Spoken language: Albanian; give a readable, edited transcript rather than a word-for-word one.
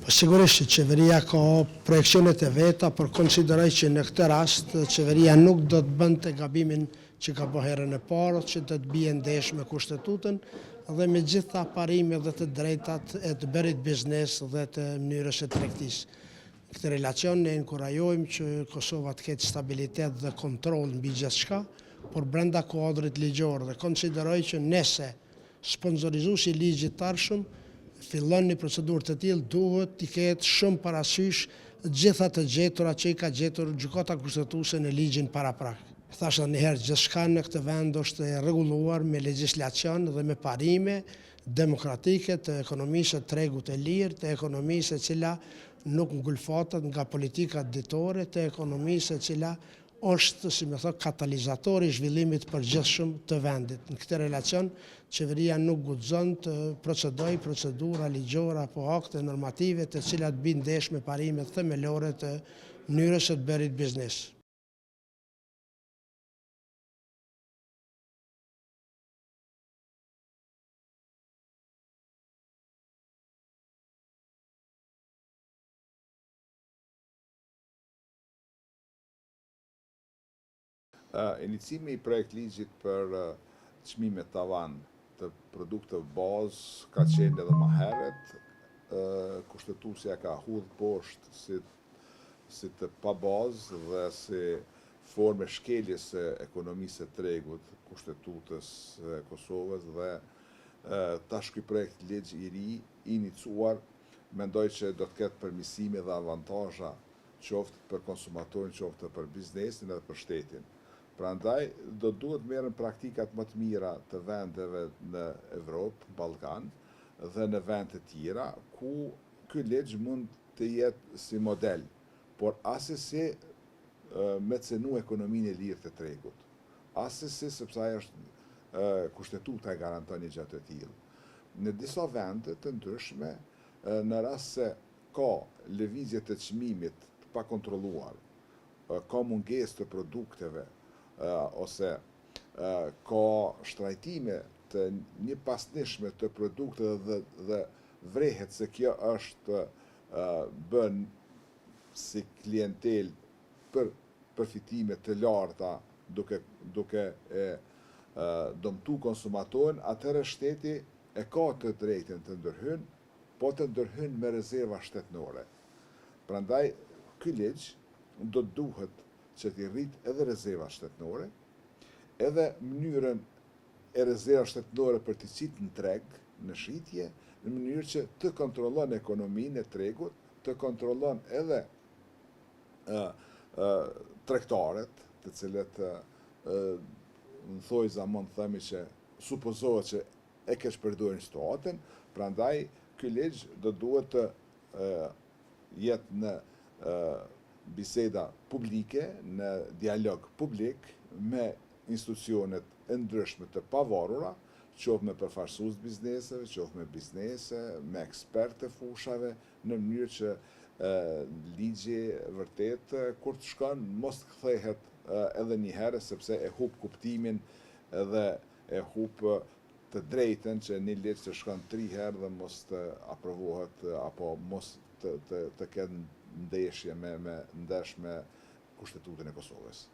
Sigurisht që qeveria ka projekcionet e veta, por konsideroj që në këtë rast qeveria nuk do të bënte gabimin që ka bërë herën e parë, që do të bie ndesh me kushtetutën dhe me gjitha parimet dhe të drejtat e të bërit biznes dhe të mënyrës së tregtisë. Në këtë relacion ne inkurajojmë që Kosova të ketë stabilitet dhe kontroll mbi gjithçka, por brenda kuadrit ligjor, dhe konsideroj që nëse sponsorizuesi i ligjit të ardhshëm fillon një procedurë të tillë, duhet t'i ketë shumë parasysh gjitha të gjetura që i ka gjetur gjykata kushtetuese në ligjin paraprak. Thashë edhe një herë, gjithçka në këtë vend është e rregulluar me legjislacion dhe me parime demokratike të ekonomisë së tregut të lirë, të ekonomisë e cila nuk ngulfatet nga politikat ditore, të ekonomisë e cila është, si më thon, katalizatori i zhvillimit përgjithshëm të vendit. Në këtë relacion, qeveria nuk guxon të procedojë procedura ligjore apo akte normative të cilat bëjnë ndesh me parimet themelore të mënyrës së të bërit biznes. Inicimi i projekt ligjit për çmimet tavan të produkteve bazë ka qenë edhe më herët. Kushtetuesja ka hudhur poshtë si të pa bazë dhe si formë shkeljes së ekonomisë së tregut kushtetutës së Kosovës, dhe tash ky projekt ligj i ri i iniciuar mendoj që do të ketë përmirësime dhe avantazha qoftë për konsumatorin, qoftë për biznesin edhe për shtetin. Prandaj, do duhet merren praktikat më të mira të vendeve në Evropë, Ballkan dhe në vende të tjera ku ky ligj mund të jetë si model, por asesi me cenu ekonominë e lirë të tregut. Asesi sepse ajo është kushtetuta e garanton një gjë të tillë. Në disa vende të ndryshme, në rast se ka lëvizje të çmimit të pakontrolluar, ka mungesë të produkteve, ose ka shtrajtime të një pasnishme të produkteve dhe vrehet se kjo është bën si klientel për përfitime të larta duke e dëmtu konsumatorin, atëherë shteti e ka të drejtën të ndërhyn, po të ndërhyn me rezerva shtetënore. Prandaj, ky ligj do duhet që t'i rrit edhe rezerva shtetënore, edhe mënyrën e rezerva shtetënore për t'i qitë në treg, në shitje, në mënyrë që të kontrollon ekonominë e tregut, të kontrollon edhe tregtarët, të cilët në thojza mund të themi që supozohet që e keq përdorin situatën. Prandaj ky ligj do duhet të jetë në biseda publike, në dialog publik me institucionet e ndryshme të pavarura, qoftë me përfaqësues bizneseve, qoftë me biznese, me ekspertë të fushave, në mënyrë që ligji vërtet kur të shkon mos të kthehet edhe një herë, sepse e hub kuptimin dhe e hub të drejtën që një ligj të shkon 3 herë dhe mos të aprovohet apo mos të ketë ndeshje me kushtetutën e Kosovës.